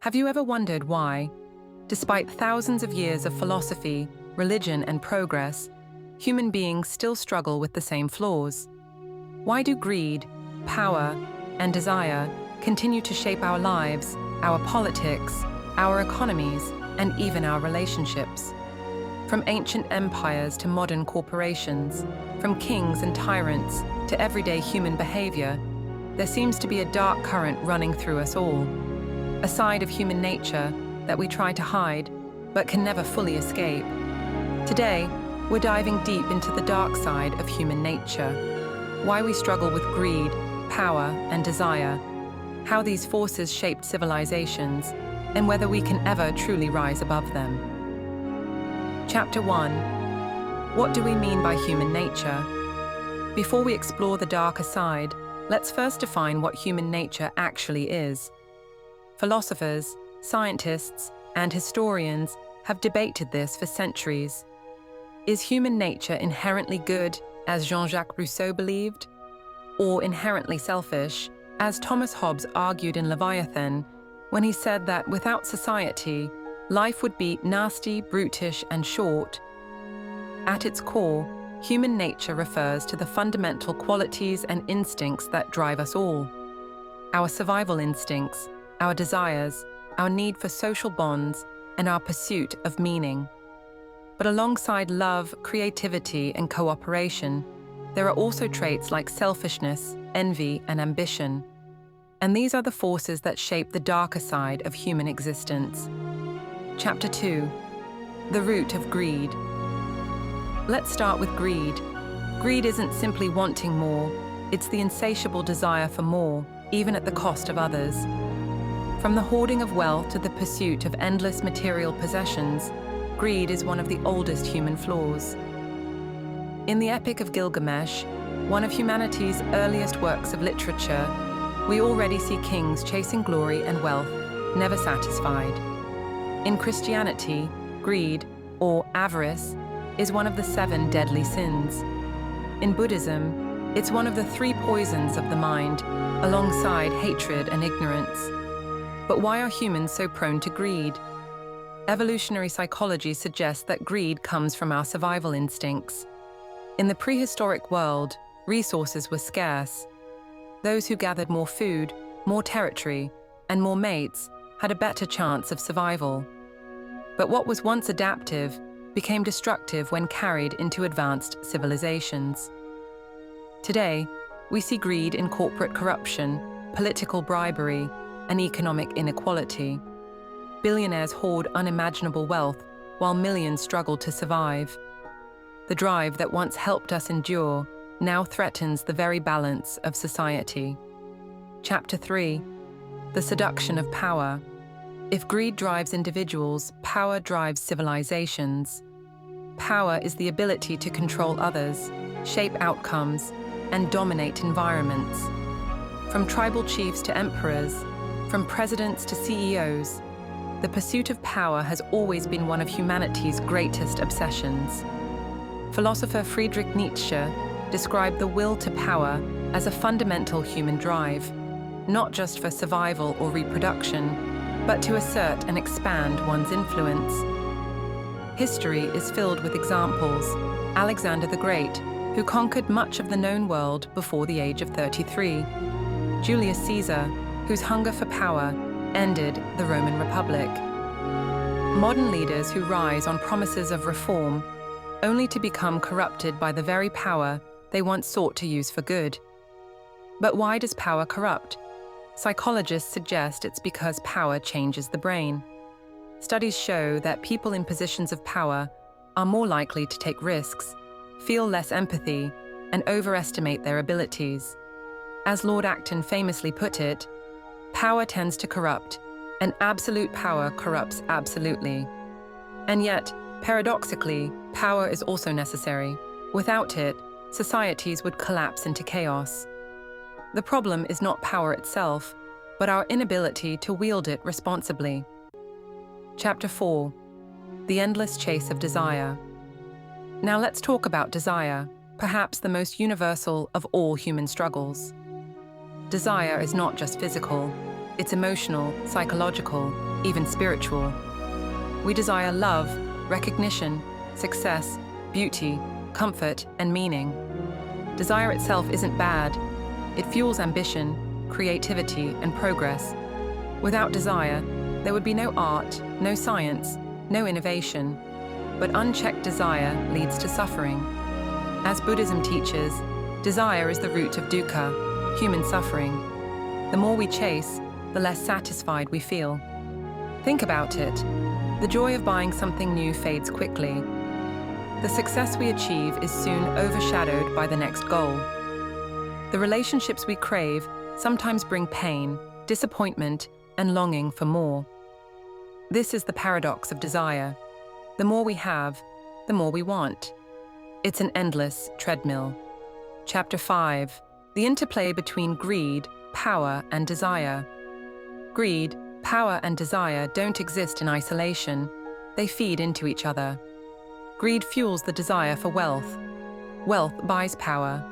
Have you ever wondered why, despite thousands of years of philosophy, religion, and progress, human beings still struggle with the same flaws? Why do greed, power, and desire continue to shape our lives, our politics, our economies, and even our relationships? From ancient empires to modern corporations, from kings and tyrants to everyday human behavior, there seems to be a dark current running through us all. A side of human nature that we try to hide, but can never fully escape. Today, we're diving deep into the dark side of human nature. Why we struggle with greed, power, and desire, how these forces shaped civilizations, and whether we can ever truly rise above them. Chapter 1. What do we mean by human nature? Before we explore the darker side, let's first define what human nature actually is. Philosophers, scientists, and historians have debated this for centuries. Is human nature inherently good, as Jean-Jacques Rousseau believed? Or inherently selfish, as Thomas Hobbes argued in Leviathan, when he said that without society, life would be nasty, brutish, and short? At its core, human nature refers to the fundamental qualities and instincts that drive us all. Our survival instincts, our desires, our need for social bonds, and our pursuit of meaning. But alongside love, creativity, and cooperation, there are also traits like selfishness, envy, and ambition. And these are the forces that shape the darker side of human existence. Chapter 2. The root of greed. Let's start with greed. Greed isn't simply wanting more, it's the insatiable desire for more, even at the cost of others. From the hoarding of wealth to the pursuit of endless material possessions, greed is one of the oldest human flaws. In the Epic of Gilgamesh, one of humanity's earliest works of literature, we already see kings chasing glory and wealth, never satisfied. In Christianity, greed, or avarice, is one of the 7 deadly sins. In Buddhism, it's one of the 3 poisons of the mind, alongside hatred and ignorance. But why are humans so prone to greed? Evolutionary psychology suggests that greed comes from our survival instincts. In the prehistoric world, resources were scarce. Those who gathered more food, more territory, and more mates had a better chance of survival. But what was once adaptive became destructive when carried into advanced civilizations. Today, we see greed in corporate corruption, political bribery, and economic inequality. Billionaires hoard unimaginable wealth, while millions struggle to survive. The drive that once helped us endure now threatens the very balance of society. Chapter 3. The Seduction of Power. If greed drives individuals, power drives civilizations. Power is the ability to control others, shape outcomes, and dominate environments. From tribal chiefs to emperors, from presidents to CEOs, the pursuit of power has always been one of humanity's greatest obsessions. Philosopher Friedrich Nietzsche described the will to power as a fundamental human drive, not just for survival or reproduction, but to assert and expand one's influence. History is filled with examples. Alexander the Great, who conquered much of the known world before the age of 33. Julius Caesar, whose hunger for power ended the Roman Republic. Modern leaders who rise on promises of reform, only to become corrupted by the very power they once sought to use for good. But why does power corrupt? Psychologists suggest it's because power changes the brain. Studies show that people in positions of power are more likely to take risks, feel less empathy, and overestimate their abilities. As Lord Acton famously put it, power tends to corrupt, and absolute power corrupts absolutely. And yet, paradoxically, power is also necessary. Without it, societies would collapse into chaos. The problem is not power itself, but our inability to wield it responsibly. Chapter 4. The Endless Chase of Desire. Now let's talk about desire, perhaps the most universal of all human struggles. Desire is not just physical, it's emotional, psychological, even spiritual. We desire love, recognition, success, beauty, comfort, and meaning. Desire itself isn't bad. It fuels ambition, creativity, and progress. Without desire, there would be no art, no science, no innovation. But unchecked desire leads to suffering. As Buddhism teaches, desire is the root of dukkha, human suffering. The more we chase, the less satisfied we feel. Think about it. The joy of buying something new fades quickly. The success we achieve is soon overshadowed by the next goal. The relationships we crave sometimes bring pain, disappointment, and longing for more. This is the paradox of desire. The more we have, the more we want. It's an endless treadmill. Chapter 5. The interplay between greed, power, and desire. Greed, power, and desire don't exist in isolation. They feed into each other. Greed fuels the desire for wealth. Wealth buys power.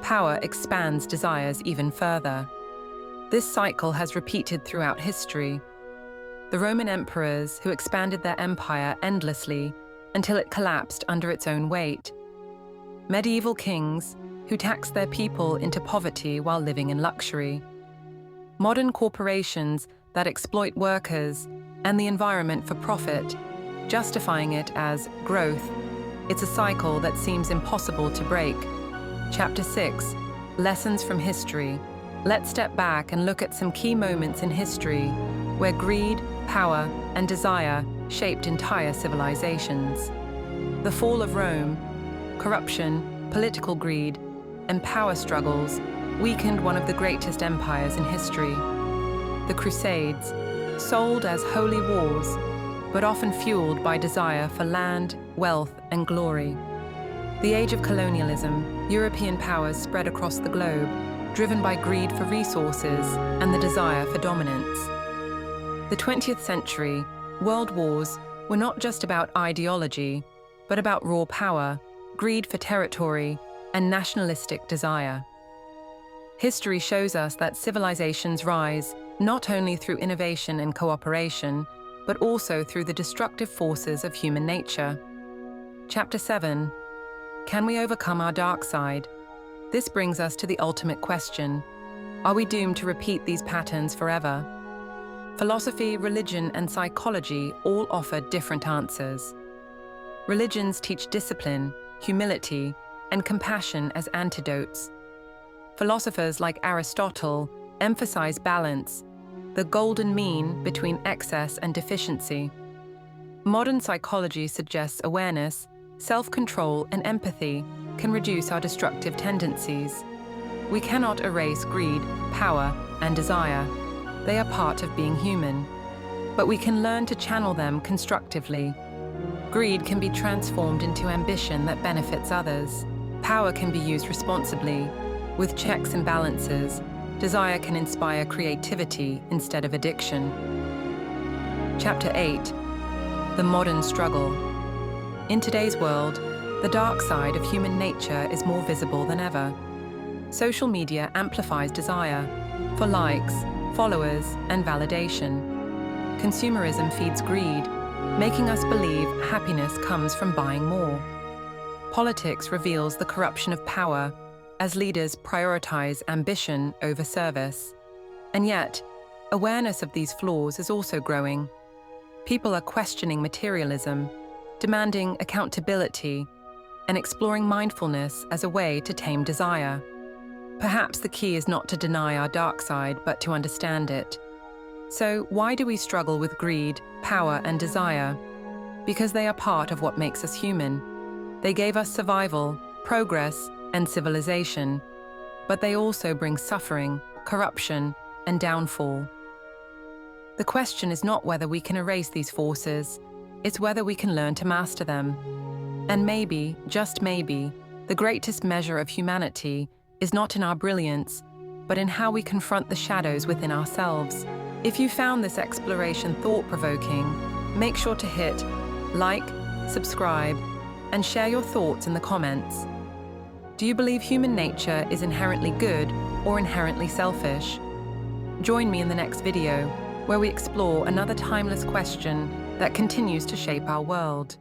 Power expands desires even further. This cycle has repeated throughout history. The Roman emperors who expanded their empire endlessly until it collapsed under its own weight. Medieval kings who taxed their people into poverty while living in luxury. Modern corporations that exploit workers and the environment for profit, justifying it as growth. It's a cycle that seems impossible to break. Chapter 6. Lessons from history. Let's step back and look at some key moments in history where greed, power, and desire shaped entire civilizations. The fall of Rome, corruption, political greed, and power struggles weakened one of the greatest empires in history. The Crusades, sold as holy wars, but often fueled by desire for land, wealth, and glory. The age of colonialism, European powers spread across the globe, driven by greed for resources and the desire for dominance. The 20th century, world wars were not just about ideology, but about raw power, greed for territory, and nationalistic desire. History shows us that civilizations rise not only through innovation and cooperation, but also through the destructive forces of human nature. Chapter 7. Can we overcome our dark side? This brings us to the ultimate question. Are we doomed to repeat these patterns forever? Philosophy, religion, and psychology all offer different answers. Religions teach discipline, humility, and compassion as antidotes. Philosophers like Aristotle emphasize balance, the golden mean between excess and deficiency. Modern psychology suggests awareness, self-control, and empathy can reduce our destructive tendencies. We cannot erase greed, power, and desire. They are part of being human. But we can learn to channel them constructively. Greed can be transformed into ambition that benefits others. Power can be used responsibly. With checks and balances, desire can inspire creativity instead of addiction. Chapter 8. The modern struggle. In today's world, the dark side of human nature is more visible than ever. Social media amplifies desire for likes, followers, and validation. Consumerism feeds greed, making us believe happiness comes from buying more. Politics reveals the corruption of power as leaders prioritize ambition over service. And yet, awareness of these flaws is also growing. People are questioning materialism, demanding accountability, and exploring mindfulness as a way to tame desire. Perhaps the key is not to deny our dark side, but to understand it. So, why do we struggle with greed, power, and desire? Because they are part of what makes us human. They gave us survival, progress, and civilization, but they also bring suffering, corruption, and downfall. The question is not whether we can erase these forces, it's whether we can learn to master them. And maybe, just maybe, the greatest measure of humanity is not in our brilliance, but in how we confront the shadows within ourselves. If you found this exploration thought-provoking, make sure to hit like, subscribe, and share your thoughts in the comments. Do you believe human nature is inherently good or inherently selfish? Join me in the next video, where we explore another timeless question that continues to shape our world.